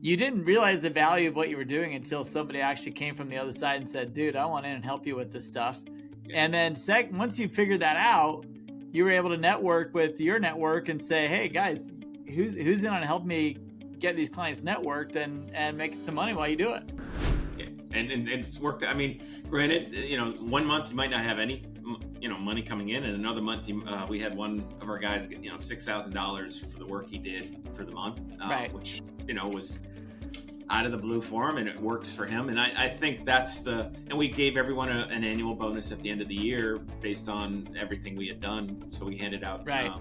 You didn't realize the value of what you were doing until somebody actually came from the other side and said, dude, I want in and help you with this stuff. Yeah. And then once you figured that out, you were able to network with your network and say, hey guys, who's in on helping me get these clients networked and make some money while you do it. Yeah. And it's worked. I mean, granted, 1 month you might not have any, money coming in, and another month we had one of our guys get $6,000 for the work he did for the month, Right. which was out of the blue for him, and it works for him. And I think and we gave everyone an annual bonus at the end of the year based on everything we had done. So we handed out Right.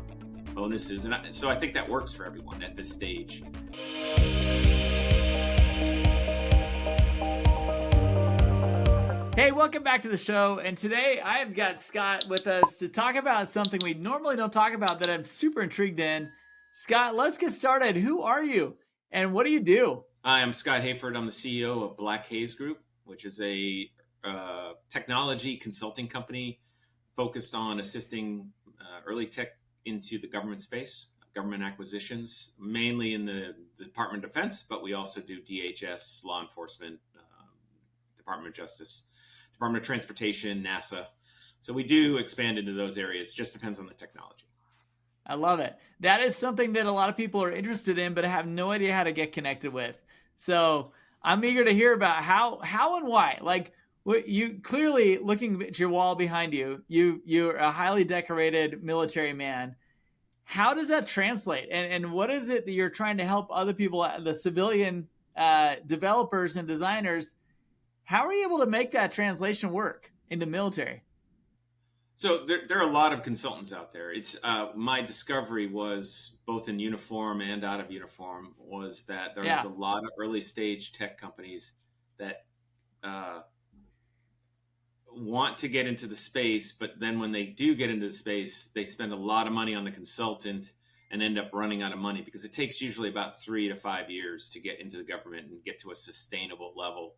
Bonuses, and so I think that works for everyone at this stage. Hey, welcome back to the show. And today I've got Scott with us to talk about something we normally don't talk about that I'm super intrigued in. Scott, let's get started. Who are you and what do you do? I am Scott Hayford. I'm the CEO of BlackHays Group, which is a technology consulting company focused on assisting early tech into the government space, government acquisitions, mainly in the Department of Defense, but we also do DHS, law enforcement, Department of Justice, Department of Transportation, NASA. So we do expand into those areas. It just depends on the technology. I love it. That is something that a lot of people are interested in, but have no idea how to get connected with. So I'm eager to hear about how and why. Like, you clearly, looking at your wall behind you, you're a highly decorated military man. How does that translate? And what is it that you're trying to help other people, the civilian developers and designers? How are you able to make that translation work into military? So there are a lot of consultants out there. It's my discovery was both in uniform and out of uniform was that there's Yeah. a lot of early stage tech companies that want to get into the space, but then when they do get into the space, they spend a lot of money on the consultant and end up running out of money because it takes usually about 3 to 5 years to get into the government and get to a sustainable level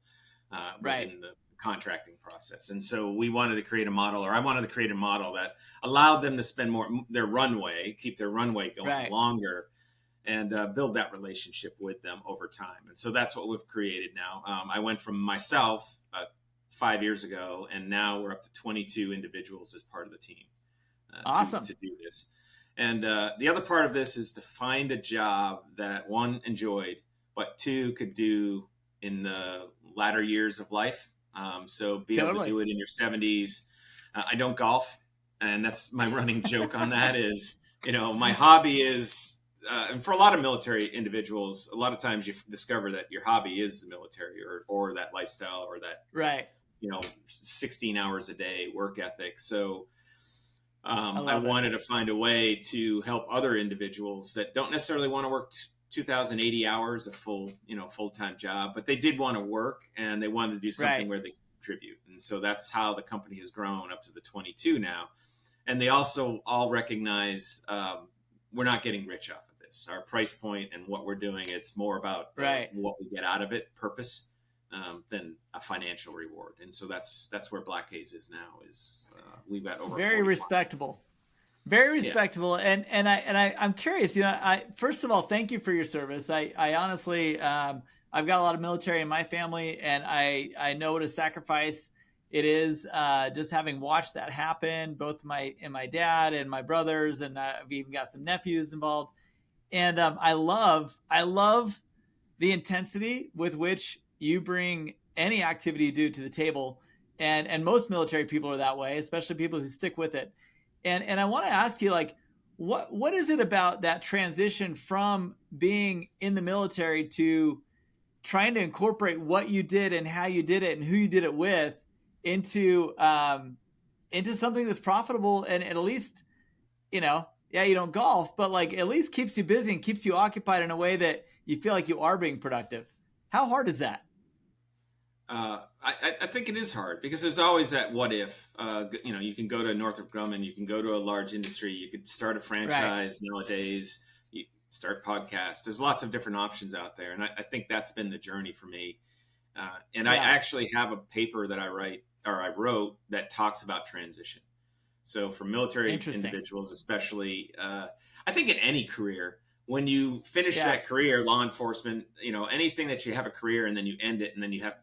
Right. within the contracting process. And so we wanted to create a model, or I wanted to create a model that allowed them to spend more their runway, keep their runway going Right. longer, and build that relationship with them over time. And so that's what we've created now. I went from myself 5 years ago, and now we're up to 22 individuals as part of the team Awesome. to do this. And the other part of this is to find a job that one enjoyed, but two could do in the latter years of life. So be able to do it in your 70s. I don't golf, and that's my running joke on that is, my hobby is, and for a lot of military individuals, a lot of times you discover that your hobby is the military or that lifestyle or that, Right. 16 hours a day work ethic. So I love it. wanted to find a way to help other individuals that don't necessarily want to work 2,080 hours, a full-time job, but they did want to work and they wanted to do something Right. where they contribute. And so that's how the company has grown up to the 22 now. And they also all recognize we're not getting rich off of this. Our price point and what we're doing, it's more about Right. what we get out of it, purpose, than a financial reward. And so that's where BlackHays is now. We've got over Very 40 respectable. Very Yeah. respectable. And I'm curious, I first of all, thank you for your service. I honestly, I've got a lot of military in my family, and I know what a sacrifice it is, just having watched that happen, both my dad and my brothers, and I've even got some nephews involved. And I love the intensity with which you bring any activity you do to the table. And most military people are that way, especially people who stick with it. And I want to ask you, like, what is it about that transition from being in the military to trying to incorporate what you did and how you did it and who you did it with into something that's profitable and at least, yeah, you don't golf, but like at least keeps you busy and keeps you occupied in a way that you feel like you are being productive. How hard is that? I think it is hard because there's always that what if. You can go to Northrop Grumman, you can go to a large industry, you could start a franchise nowadays, you start podcasts. There's lots of different options out there, and I think that's been the journey for me. I actually have a paper that I wrote that talks about transition. So for military individuals, especially, I think in any career, when you finish Yeah. that career, law enforcement, anything that you have a career and then you end it and then you have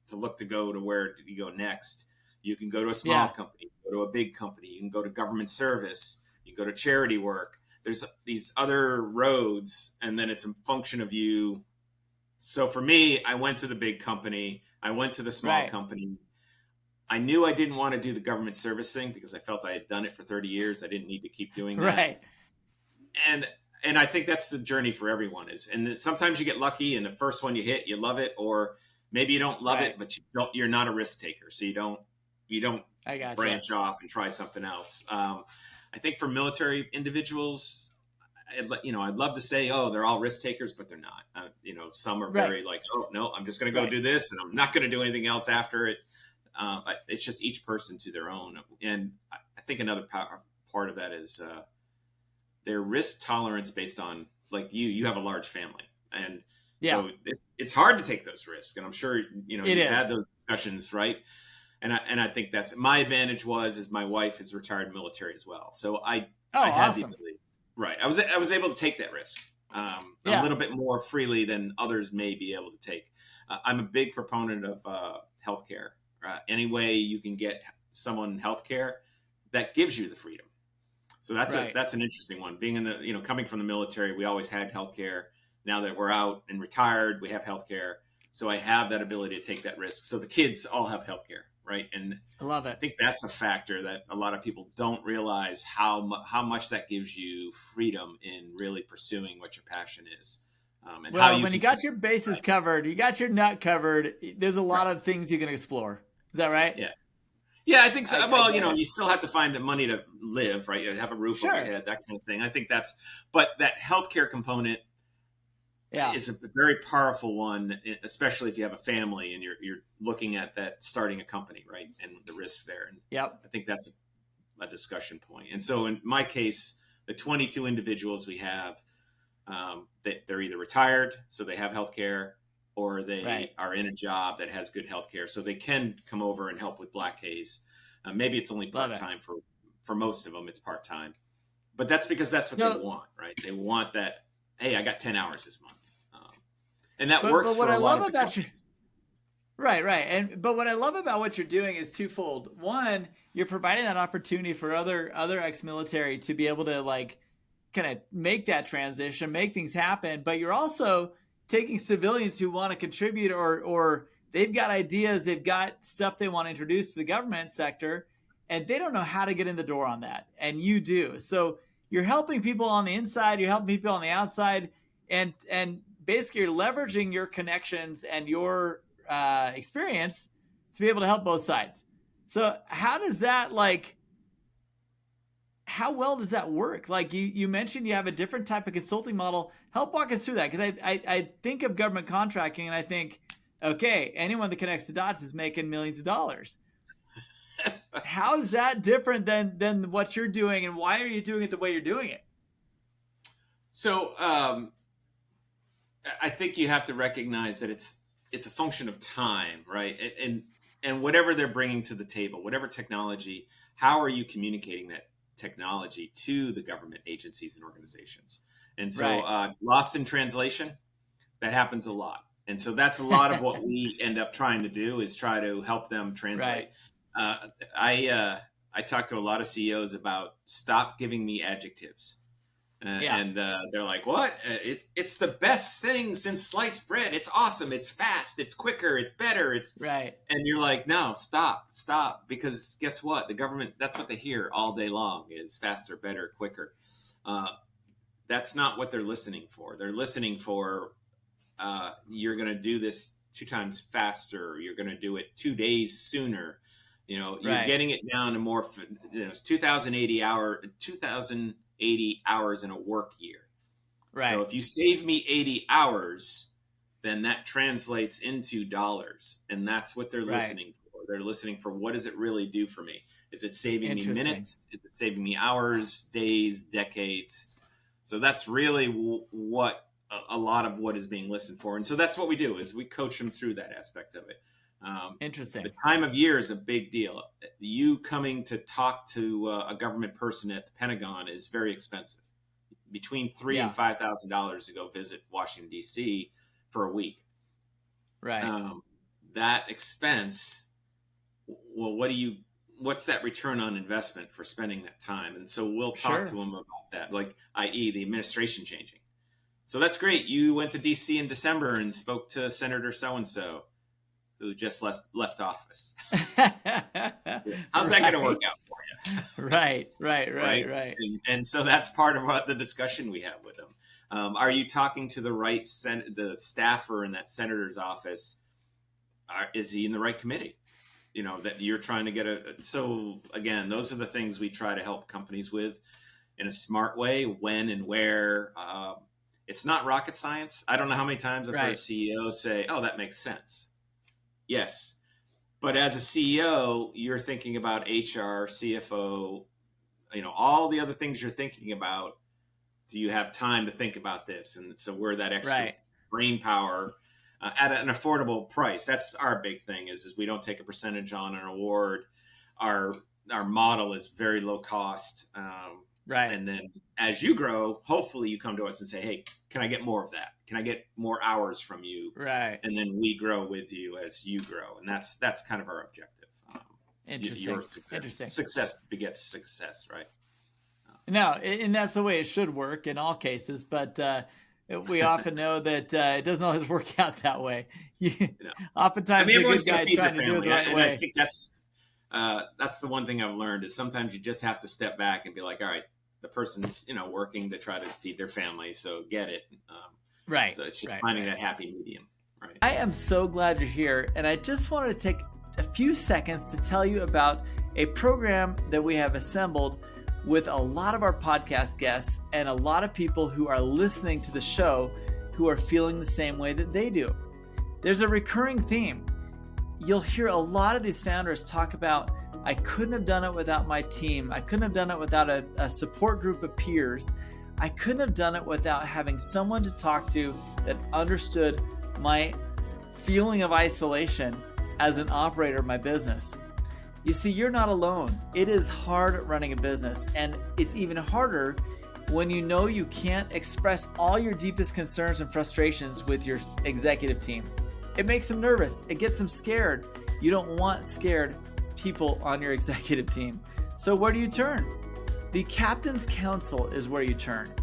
to look to go to where you go next. You can go to a small Yeah. company, go to a big company, you can go to government service, you go to charity work. There's these other roads, and then it's a function of you. So for me, I went to the big company, I went to the small Right. company. I knew I didn't want to do the government service thing because I felt I had done it for 30 years. I didn't need to keep doing that. Right. And I think that's the journey for everyone and sometimes you get lucky and the first one you hit, you love it, or maybe you don't love Right. it, but you're not a risk taker. So you don't I gotcha. branch off and try something else. I think for military individuals, I'd love to say, oh, they're all risk takers, but they're not. Some are Right. very like, oh no, I'm just going to go Right. do this and I'm not going to do anything else after it. But it's just each person to their own. And I think another part of that is their risk tolerance based on, like, you have a large family, and Yeah. so it's hard to take those risks. And I'm sure It you've had is. those discussions, right? And I think that's my advantage is my wife is retired military as well, so I had the Awesome. ability, right? I was able to take that risk a Yeah. little bit more freely than others may be able to take. I'm a big proponent of healthcare. Any way you can get someone healthcare, that gives you the freedom. So that's Right. that's an interesting one. Being in the coming from the military, we always had healthcare. Now that we're out and retired, we have healthcare. So I have that ability to take that risk. So the kids all have healthcare, right? And I love I it. think that's a factor that a lot of people don't realize how much that gives you freedom in really pursuing what your passion is, and how Well, you when you can got keep your it. bases covered, you got your nut covered, there's a Right. lot of things you can explore. Is that right? Yeah. Yeah, I think so. I Well, get it. you still have to find the money to live, right? You have a roof over your Sure. head, that kind of thing. I think but that healthcare component Yeah. is a very powerful one, especially if you have a family and you're looking at that starting a company, right? And the risks there. And Yep. I think that's a discussion point. And so in my case, the 22 individuals we have, they're either retired, so they have healthcare, or they Right. are in a job that has good healthcare, so they can come over and help with BlackHays. Maybe it's only Love it. part-time for most of them. It's part-time, but that's because that's what they No, want, right? They want that. Hey, I got 10 hours this month, and that but works what for I a lot love of the about you, companies. right. But what I love about what you're doing is twofold. One, you're providing that opportunity for other ex-military to be able to like kind of make that transition, make things happen, but you're also taking civilians who want to contribute or they've got ideas, they've got stuff they want to introduce to the government sector, and they don't know how to get in the door on that. And you do. So you're helping people on the inside, you're helping people on the outside, and basically you're leveraging your connections and your experience to be able to help both sides. So how does that like how well does that work? Like you mentioned you have a different type of consulting model. Help walk us through that, because I think of government contracting and I think, okay, anyone that connects the dots is making millions of dollars. How is that different than what you're doing, and why are you doing it the way you're doing it? So I think you have to recognize that it's a function of time, right? And whatever they're bringing to the table, whatever technology, how are you communicating that technology to the government agencies and organizations? And so Right. lost in translation, that happens a lot. And so that's a lot of what we end up trying to do, is try to help them translate. Right. Uh, I talk to a lot of CEOs about, stop giving me adjectives. Yeah. And they're like, what? It's the best thing since sliced bread. It's awesome. It's fast. It's quicker. It's better. Right. And you're like, no, stop. Because guess what? The government, that's what they hear all day long, is faster, better, quicker. Uh, that's not what they're listening for. They're listening for, you're going to do this 2 times faster. You're going to do it 2 days sooner. You're Right. getting it down to more, it's 2,080 hours in a work year. So Right. if you save me 80 hours, then that translates into dollars. And that's what they're Right. listening for. They're listening for, what does it really do for me? Is it saving me Interesting. minutes? Is it saving me hours, days, decades? So that's really what a lot of what is being listened for. And so that's what we do, is we coach them through that aspect of it. Interesting. The time of year is a big deal. You coming to talk to a government person at the Pentagon is very expensive. between $3,000 and $5,000 to go visit Washington, D.C. for a week. Right. That expense, well, what's that return on investment for spending that time? And so we'll talk to them about that, like, i.e. the administration changing. So that's great. You went to DC in December and spoke to Senator so-and-so who just left office. How's that going to work out for you? Right. And so that's part of the discussion we have with them. Are you talking to the right the staffer in that senator's office? Is he in the right committee? That you're trying to get so again, those are the things we try to help companies with in a smart way, when and where. It's not rocket science. I don't know how many times I've heard CEOs say, "Oh, that makes sense." Yes. But as a CEO, you're thinking about HR, CFO, all the other things you're thinking about. Do you have time to think about this? And so we're that extra brain power at an affordable price. That's our big thing is we don't take a percentage on an award. Our model is very low cost. And then as you grow, hopefully you come to us and say, "Hey, can I get more of that? Can I get more hours from you?" Right. And then we grow with you as you grow. And that's kind of our objective. Interesting. Your success begets success, right? No, and that's the way it should work in all cases. But we often know that it doesn't always work out that way. Oftentimes, everyone's going to feed their to do it family. the right way. I think that's the one thing I've learned is sometimes you just have to step back and be like, all right, the person's working to try to feed their family, so get it. So it's just finding that happy medium. Right. I am so glad you're here, and I just wanted to take a few seconds to tell you about a program that we have assembled with a lot of our podcast guests and a lot of people who are listening to the show who are feeling the same way that they do. There's a recurring theme. You'll hear a lot of these founders talk about, "I couldn't have done it without my team. I couldn't have done it without a support group of peers. I couldn't have done it without having someone to talk to that understood my feeling of isolation as an operator of my business." You see, you're not alone. It is hard running a business, and it's even harder when you know you can't express all your deepest concerns and frustrations with your executive team. It makes them nervous. It gets them scared. You don't want scared people on your executive team. So where do you turn? The Captain's Council is where you turn.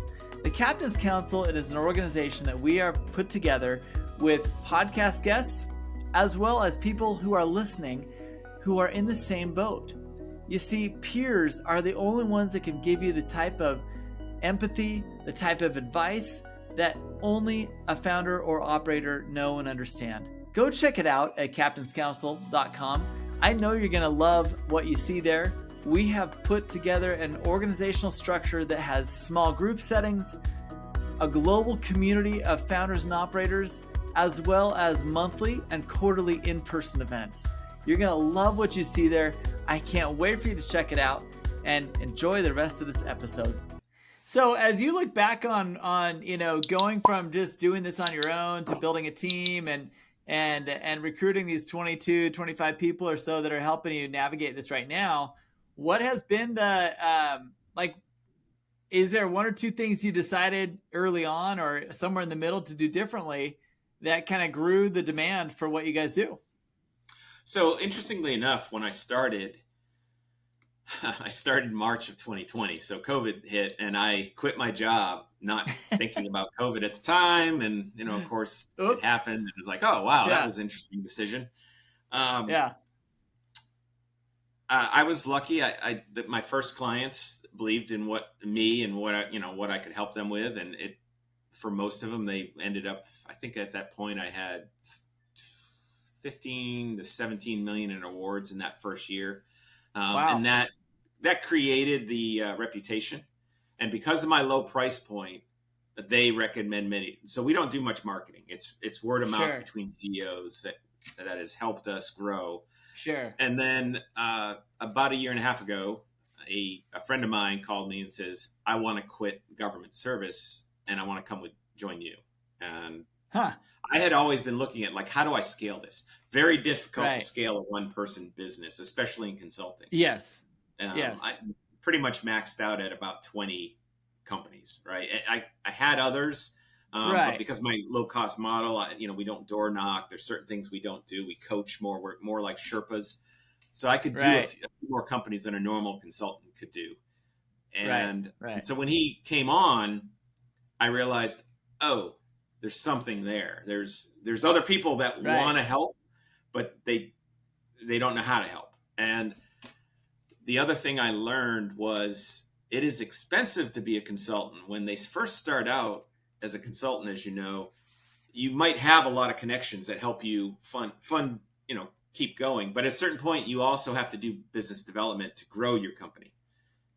The Captain's Council, it is an organization that we are put together with podcast guests, as well as people who are listening who are in the same boat. You see, peers are the only ones that can give you the type of empathy, the type of advice that only a founder or operator know and understand. Go check it out at captainscouncil.com. I know you're going to love what you see there. We have put together an organizational structure that has small group settings, a global community of founders and operators, as well as monthly and quarterly in-person events. You're going to love what you see there. I can't wait for you to check it out and enjoy the rest of this episode. So as you look back on going from just doing this on your own to building a team and recruiting these 22, 25 people or so that are helping you navigate this right now, what has been the, is there one or two things you decided early on or somewhere in the middle to do differently that kind of grew the demand for what you guys do? So interestingly enough, when I started March of 2020. So COVID hit and I quit my job, not thinking about COVID at the time. And, of course, it happened. And it was like, oh, wow, that was an interesting decision. I was lucky. That my first clients believed in what I could help them with. And for most of them, they ended up, I think at that point I had 15 to 17 million in awards in that first year. Wow. And that created the reputation. And because of my low price point, they recommend many. So we don't do much marketing. It's word of mouth between CEOs that has helped us grow. Sure. And then about a year and a half ago, a friend of mine called me and says, "I want to quit government service and I want to come join you." And I had always been looking at how do I scale this? Very difficult to scale a one-person business, especially in consulting. Yes. I pretty much maxed out at about 20 companies, right? I had others, but Right. because my low cost model, we don't door knock. There's certain things we don't do. We coach more. We're more like Sherpas. So I could do Right. a few more companies than a normal consultant could do. Right. And Right. so when he came on, I realized, oh, there's something there. There's other people that Right. want to help, but they don't know how to help. And the other thing I learned was it is expensive to be a consultant. When they first start out as a consultant, as you know, you might have a lot of connections that help you fund, keep going. But at a certain point, you also have to do business development to grow your company,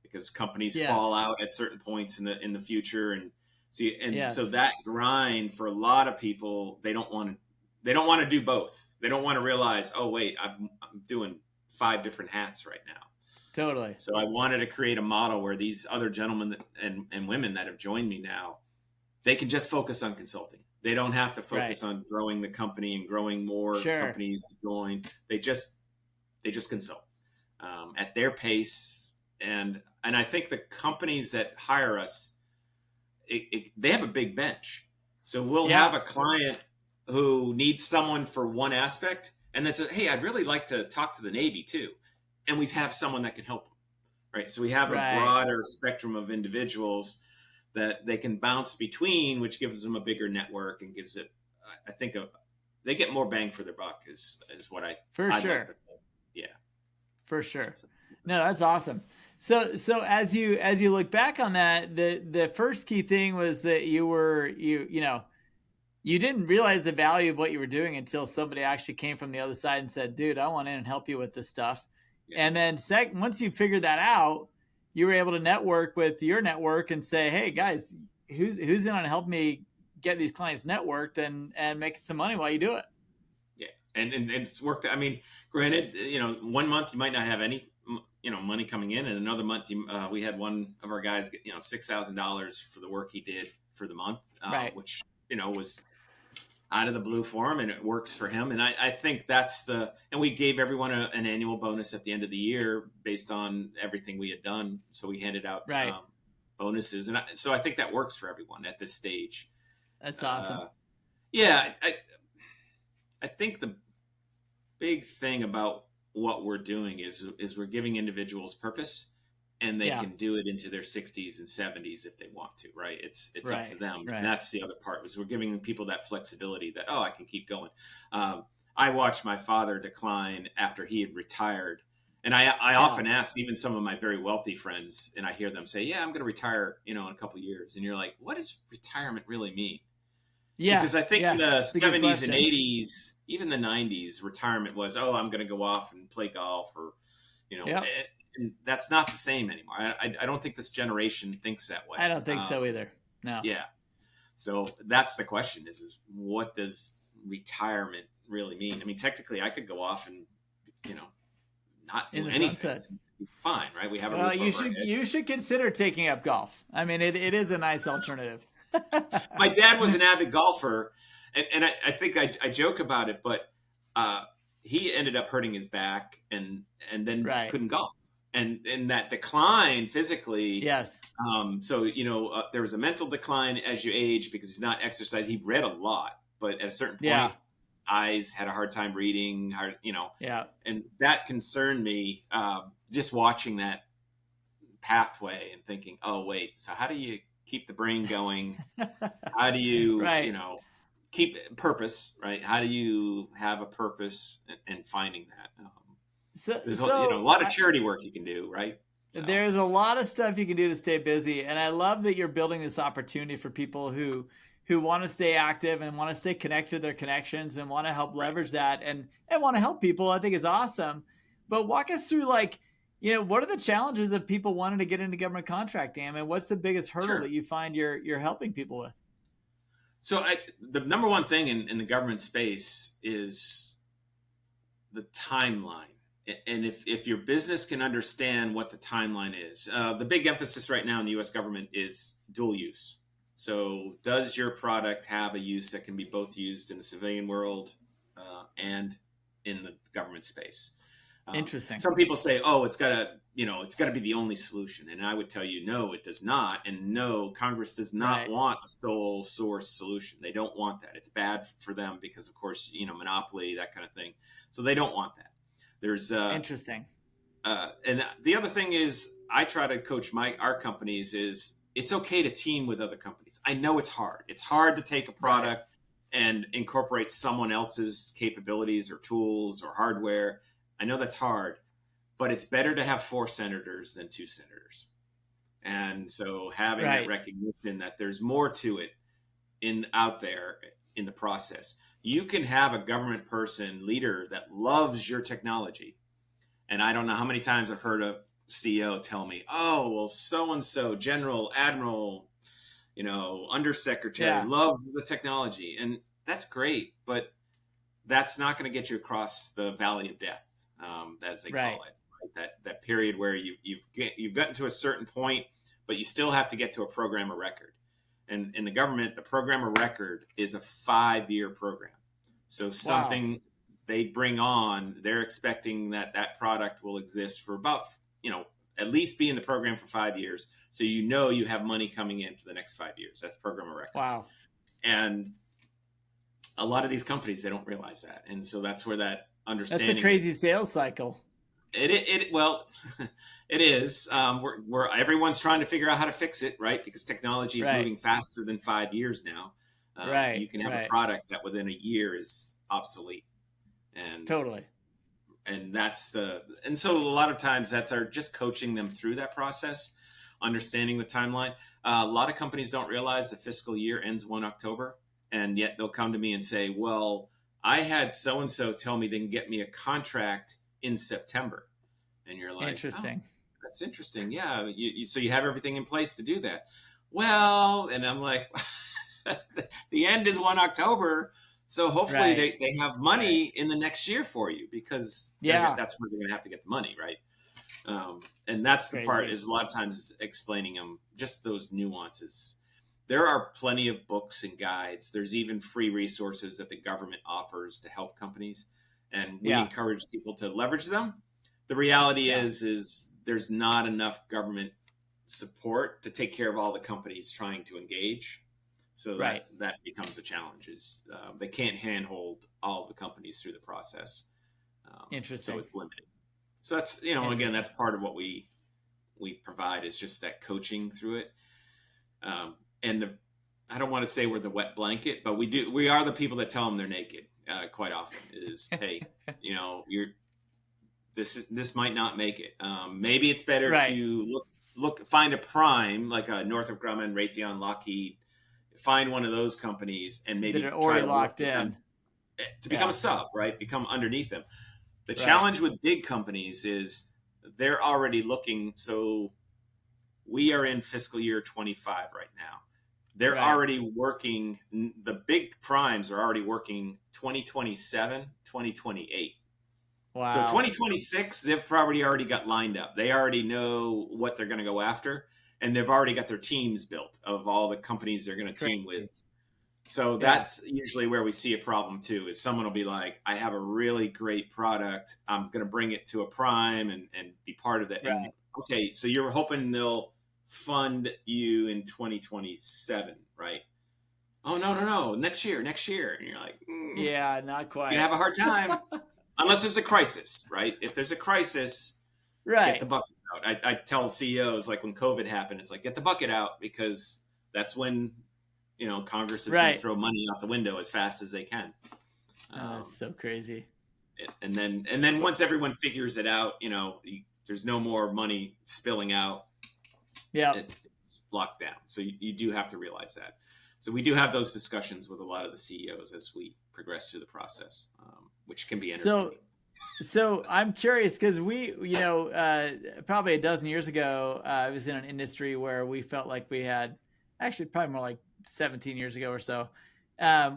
because companies fall Yes. out at certain points in the future. And so Yes. that grind for a lot of people, they don't want to do both. They don't want to realize, oh wait, I'm doing 5 different hats right now. Totally. So I wanted to create a model where these other gentlemen and women that have joined me now, they can just focus on consulting. They don't have to Right. focus on growing the company and growing more Sure. companies to join. They just consult at their pace. And I think the companies that hire us, they have a big bench. So we'll Yeah. have a client who needs someone for one aspect, and then says, "Hey, I'd really like to talk to the Navy too," and we have someone that can help them. Right. So we have a Right. broader spectrum of individuals that they can bounce between, which gives them a bigger network and gives it, I think, they get more bang for their buck is what For I'd like sure. to think. Yeah. For sure. So, No, that's awesome. So as you look back on that, the first key thing was that you didn't realize the value of what you were doing until somebody actually came from the other side and said, "Dude, I want in and help you with this stuff." yeah. And then second, once you figured that out, you were able to network with your network and say, "Hey guys, who's in on helping me get these clients networked and make some money while you do it?" Yeah. And it's worked. I mean, granted, 1 month you might not have any, money coming in, and another month we had one of our guys get, $6,000 for the work he did for the month, Right. which, was out of the blue for him, and it works for him. And I think and we gave everyone an annual bonus at the end of the year based on everything we had done. So we handed out Right. bonuses. And so I think that works for everyone at this stage. That's awesome. Uh, yeah. I think the big thing about what we're doing is we're giving individuals purpose, and they Yeah. can do it into their 60s and 70s if they want to, right? It's up to Right. them. And Right. that's the other part, is we're giving people that flexibility that, oh, I can keep going. I watched my father decline after he had retired, and I Yeah. often ask even some of my very wealthy friends, and I hear them say, yeah, I'm going to retire, in a couple of years. And you're like, what does retirement really mean? Yeah. Because I think in Yeah. the It's a good 70s and question. 80s, even the 90s, retirement was, oh, I'm going to go off and play golf, or, Yep. and that's not the same anymore. I don't think this generation thinks that way. I don't think so either. No. Yeah. So that's the question is what does retirement really mean? I mean, technically I could go off and, you know, not In do the anything. sunset. Be fine, right? We have a Well, roof you over our should head. you should consider taking up golf. I mean, it is a nice alternative. My dad was an avid golfer, and I think I joke about it, but he ended up hurting his back and then Right. couldn't golf, and that decline physically. Yes. So there was a mental decline as you age because he's not exercising. He read a lot, but at a certain point, Yeah. eyes had a hard time reading. Yeah. And that concerned me. Just watching that pathway and thinking, oh wait, so how do you keep the brain going? How do you, Right. keep purpose, right? How do you have a purpose and finding that? So There's a so lot of I, charity work you can do, right? So there's a lot of stuff you can do to stay busy, and I love that you're building this opportunity for people who want to stay active and want to stay connected to their connections and want to help right. leverage that and want to help people. I think is awesome. But walk us through, like, what are the challenges of people wanting to get into government contracting? I mean, what's the biggest hurdle Sure. that you find you're helping people with? So the number one thing in the government space is the timeline. And if your business can understand what the timeline is, the big emphasis right now in the U.S. government is dual use. So does your product have a use that can be both used in the civilian world and in the government space? Interesting. Some people say, oh, it's got to be the only solution. And I would tell you, no, it does not. And no, Congress does not Right. want a sole source solution. They don't want that. It's bad for them because, of course, monopoly, that kind of thing. So they don't want that. There's Interesting. and the other thing is, I try to coach our companies is it's okay to team with other companies. I know it's hard. It's hard to take a product and incorporate someone else's capabilities or tools or hardware. I know that's hard, but it's better to have 4 senators than 2 senators. And so having that recognition that there's more to it out there in the process. You can have a government leader that loves your technology. And I don't know how many times I've heard a CEO tell me, oh, well, so-and-so, general, admiral, undersecretary loves the technology. And that's great, but that's not going to get you across the valley of death, as they call it. Right? That period where you've gotten to a certain point, but you still have to get to a program of record. And in the government, the program of record is a 5-year program. So something they bring on, they're expecting that product will exist for about, at least be in the program for 5 years. So you have money coming in for the next 5 years. That's program of record. Wow. And a lot of these companies, they don't realize that. And so that's where that understanding. That's a crazy sales cycle. Well, it is. Where everyone's trying to figure out how to fix it, right? Because technology is moving faster than 5 years now. You can have a product that within a year is obsolete. And totally. And so a lot of times that's just coaching them through that process, understanding the timeline. A lot of companies don't realize the fiscal year ends 1 October, and yet they'll come to me and say, well, I had so-and-so tell me they can get me a contract in September. And you're like, interesting. Oh, that's interesting. Yeah. So you have everything in place to do that. Well, and I'm like, the end is 1 October. So hopefully they have money in the next year for you, because that's where they're going to have to get the money. Right. And that's the part, is a lot of times explaining them just those nuances. There are plenty of books and guides. There's even free resources that the government offers to help companies. And we encourage people to leverage them. The reality is there's not enough government support to take care of all the companies trying to engage. So that becomes a challenge. They can't handhold all of the companies through the process. Interesting. So it's limited. So that's, again, that's part of what we provide, is just that coaching through it. And I don't want to say we're the wet blanket, but we are the people that tell them they're naked. Quite often is, hey, this might not make it. Maybe it's better to find a prime, like a Northrop Grumman, Raytheon, Lockheed, find one of those companies and maybe try to locked in to become a sub, right? Become underneath them. The challenge with big companies is they're already looking. So we are in fiscal year 25 right now. They're already working. The big primes are already working 2027, 2028. Wow. So 2026, they've already got lined up. They already know what they're going to go after, and they've already got their teams built of all the companies they're going to team with. So that's usually where we see a problem too, is someone will be like, I have a really great product. I'm going to bring it to a prime and be part of that. Right. And, okay, so you're hoping they'll fund you in 2027, right? Oh, no, next year. And you're like, yeah, not quite. You have a hard time. Unless there's a crisis, right? If there's a crisis, get the buckets out. I tell CEOs, like when COVID happened, it's like, get the bucket out, because that's when, Congress is going to throw money out the window as fast as they can. That's so crazy. And then once everyone figures it out, there's no more money spilling out. Yeah, it's locked down. So you do have to realize that. So we do have those discussions with a lot of the CEOs as we progress through the process, which can be entertaining. So I'm curious, because we, probably a dozen years ago, I was in an industry where we felt like we had, actually probably more like 17 years ago or so,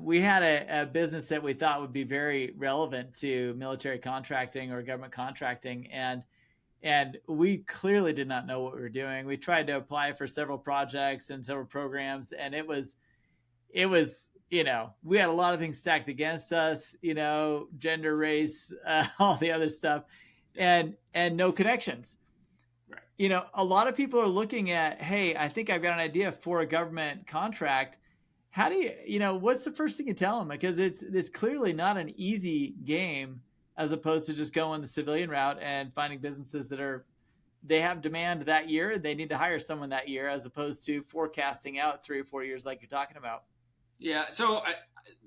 we had a business that we thought would be very relevant to military contracting or government contracting. And we clearly did not know what we were doing. We tried to apply for several projects and several programs, and it was, we had a lot of things stacked against us, gender, race, all the other stuff. and no connections. Right. You know, a lot of people are looking at, hey, I think I've got an idea for a government contract. How do you know, what's the first thing you tell them? Because it's clearly not an easy game, as opposed to just going the civilian route and finding businesses that are, they have demand that year, they need to hire someone that year, as opposed to forecasting out 3 or 4 years like you're talking about. Yeah. So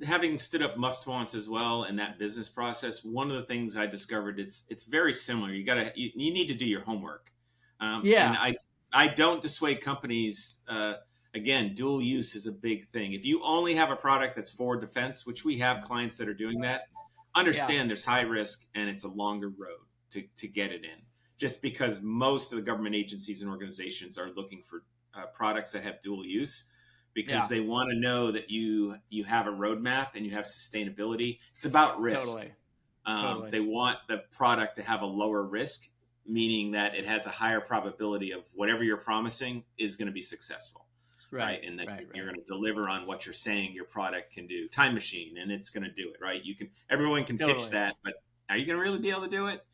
having stood up must-wants as well in that business process, one of the things I discovered, it's very similar. You need to do your homework. And Yeah. I don't dissuade companies. Again, dual use is a big thing. If you only have a product that's for defense, which we have clients that are doing that, Yeah. understand there's high risk and it's a longer road to get it in. Just because most of the government agencies and organizations are looking for products that have dual use, because Yeah. they want to know that you have a roadmap and you have sustainability. It's about risk. Totally. Totally. They want the product to have a lower risk, meaning that it has a higher probability of whatever you're promising is going to be successful, right? And that you're going to deliver on what you're saying your product can do. Time machine, and it's going to do it, right? Everyone can Totally. pitch that, but are you going to really be able to do it?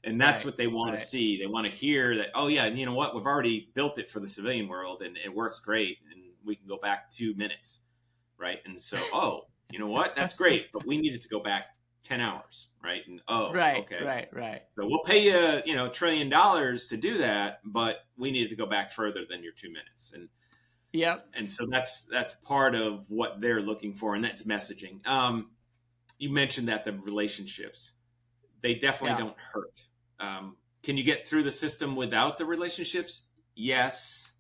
And that's what they want to see. They want to hear that, oh yeah, you know what? We've already built it for the civilian world and it works great. And we can go back 2 minutes, right? And so, oh, you know what? That's great, but we needed to go back 10 hours, right? And okay. Right. So we'll pay you, $1 trillion to do that, but we needed to go back further than your 2 minutes. And yep. And so that's part of what they're looking for, and that's messaging. You mentioned that the relationships, they definitely don't hurt. Can you get through the system without the relationships? Yes.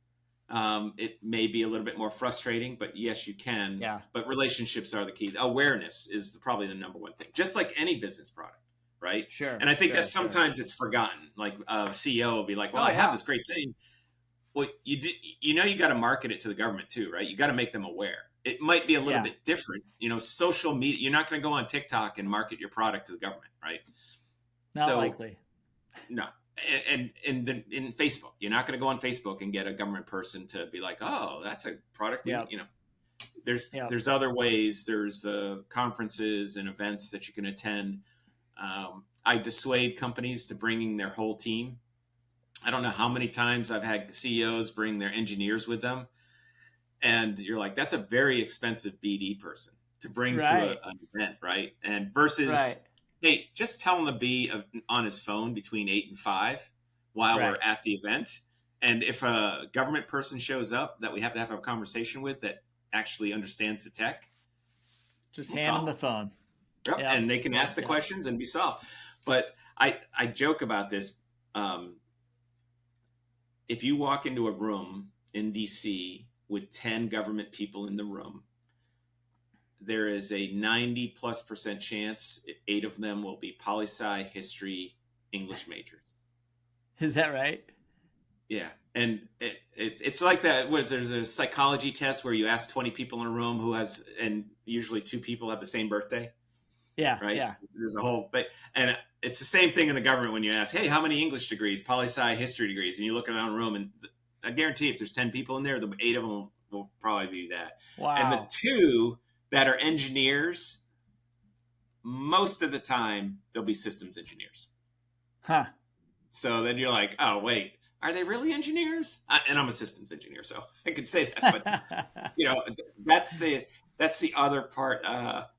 It may be a little bit more frustrating, but yes, you can. Yeah. But relationships are the key. Awareness is probably the number one thing, just like any business product, right? Sure. And I think that sometimes it's forgotten. Like a CEO will be like, well, I have this great thing. Well, you got to market it to the government too, right? You got to make them aware. It might be a little bit different. Social media, you're not going to go on TikTok and market your product to the government, right? Not likely. No. And in Facebook, you're not going to go on Facebook and get a government person to be like, oh, that's a product. There's other ways. There's conferences and events that you can attend. I dissuade companies to bringing their whole team. I don't know how many times I've had CEOs bring their engineers with them. And you're like, that's a very expensive BD person to bring to an event, right? And versus, hey, just tell him to be on his phone between 8 and 5 while we're at the event. And if a government person shows up that we have to have a conversation with that actually understands the tech, just hand them the phone. Yep. And they can ask the questions and be solved. But I joke about this. If you walk into a room in DC with 10 government people in the room, there is a 90+% chance 8 of them will be poli-sci, history, English majors. Is that right? Yeah. And it's like that. There's a psychology test where you ask 20 people in a room and usually 2 people have the same birthday. Yeah. Right. Yeah. There's a whole thing. And it's the same thing in the government when you ask, hey, how many English degrees, poli-sci, history degrees? And you look around the room and I guarantee if there's 10 people in there, the 8 of them will probably be that. Wow. And the 2 that are engineers, most of the time, they'll be systems engineers. Huh. So then you're like, oh, wait, are they really engineers? And I'm a systems engineer, so I could say that. But, that's the other part.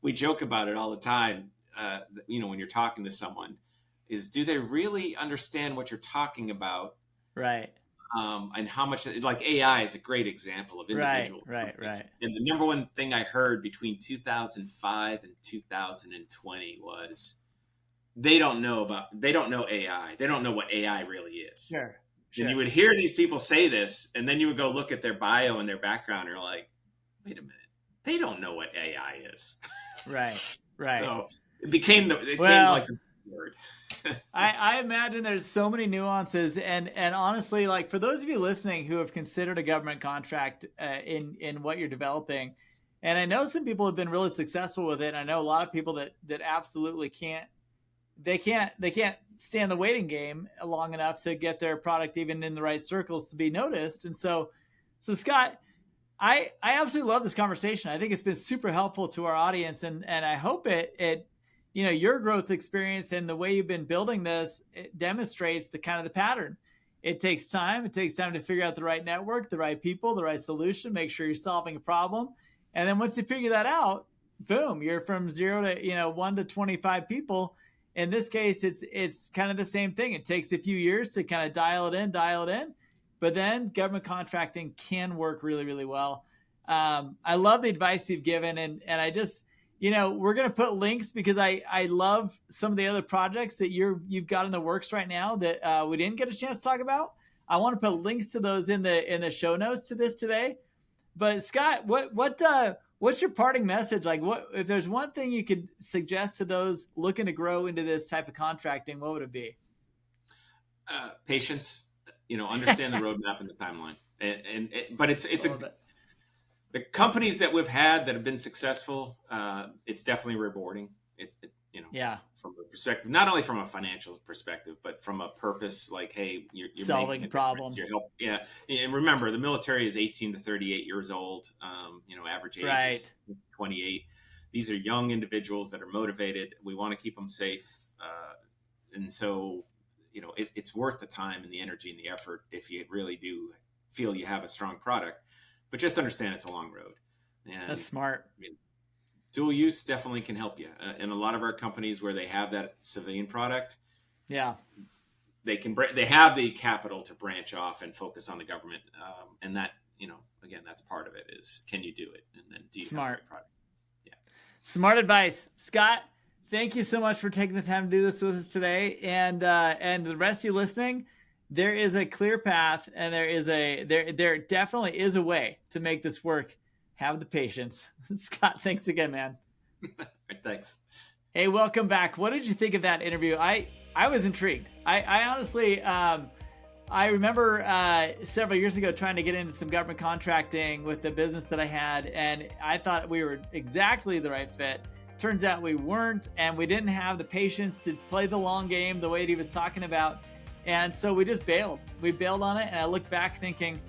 We joke about it all the time, when you're talking to someone, is do they really understand what you're talking about? Right. And how much, like AI is a great example of individuals. Right. And the number one thing I heard between 2005 and 2020 was they don't know AI. They don't know what AI really is. Sure. And you would hear these people say this, and then you would go look at their bio and their background, and you're like, wait a minute, they don't know what AI is. Right. So it became like the word. I imagine there's so many nuances, and honestly, like for those of you listening who have considered a government contract in what you're developing, and I know some people have been really successful with it. I know a lot of people that absolutely can't stand the waiting game long enough to get their product even in the right circles to be noticed. And so Scott, I absolutely love this conversation. I think it's been super helpful to our audience, and I hope it your growth experience and the way you've been building this, it demonstrates the kind of the pattern. It takes time. It takes time to figure out the right network, the right people, the right solution, make sure you're solving a problem. And then once you figure that out, boom, you're from 0 to, 1 to 25 people. In this case, it's kind of the same thing. It takes a few years to kind of dial it in, but then government contracting can work really, really well. I love the advice you've given, and I just, we're going to put links because I love some of the other projects that you've got in the works right now that we didn't get a chance to talk about. I want to put links to those in the show notes to this today. But Scott, what's your parting message? Like, what if there's one thing you could suggest to those looking to grow into this type of contracting, what would it be? Patience. Understand the roadmap and the timeline, but it's the companies that we've had that have been successful. It's definitely rewarding. From a perspective, not only from a financial perspective, but from a purpose, like, hey, you're solving a problem. You're help. Yeah. And remember, the military is 18 to 38 years old. Average age is 28. These are young individuals that are motivated. We want to keep them safe. And so, it's worth the time and the energy and the effort if you really do feel you have a strong product. But just understand it's a long road. And that's smart. Dual use definitely can help you. In a lot of our companies where they have that civilian product, they have the capital to branch off and focus on the government. And that, again, that's part of it is, can you do it? And then do you have the right product? Yeah. Smart advice. Scott, thank you so much for taking the time to do this with us today. And the rest of you listening, there is a clear path, and there definitely is a way to make this work. Have the patience. Scott, thanks again, man. Thanks. Hey, welcome back. What did you think of that interview? I was intrigued. I honestly, I remember several years ago trying to get into some government contracting with the business that I had, and I thought we were exactly the right fit. Turns out we weren't, and we didn't have the patience to play the long game the way he was talking about. And so we just bailed. We bailed on it, and I look back thinking,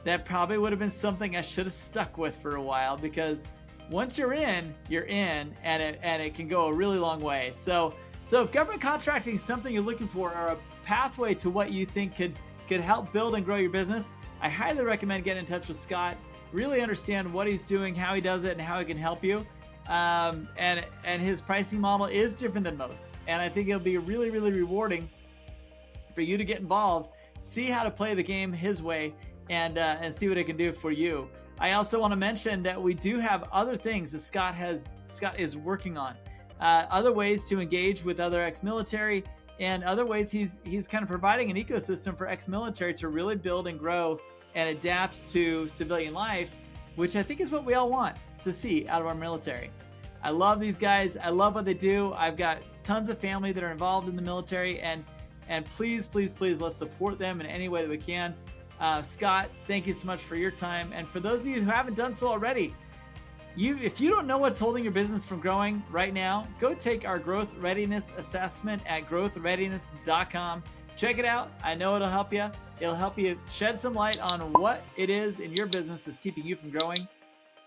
that probably would have been something I should have stuck with for a while, because once you're in, and it can go a really long way. So if government contracting is something you're looking for, or a pathway to what you think could help build and grow your business, I highly recommend getting in touch with Scott. Really understand what he's doing, how he does it, and how he can help you. And his pricing model is different than most, and I think it'll be really, really rewarding for you to get involved, see how to play the game his way, and see what it can do for you. I also want to mention that we do have other things that Scott is working on, other ways to engage with other ex-military, and other ways he's kind of providing an ecosystem for ex-military to really build and grow and adapt to civilian life, which I think is what we all want to see out of our military. I love these guys. I love what they do. I've got tons of family that are involved in the military, and please, let's support them in any way that we can. Scott, thank you so much for your time. And for those of you who haven't done so already, if you don't know what's holding your business from growing right now, go take our growth readiness assessment at growthreadiness.com. Check it out. I know it'll help you. It'll help you shed some light on what it is in your business that's keeping you from growing.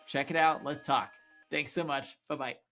Check it out. Let's talk. Thanks so much. Bye-bye.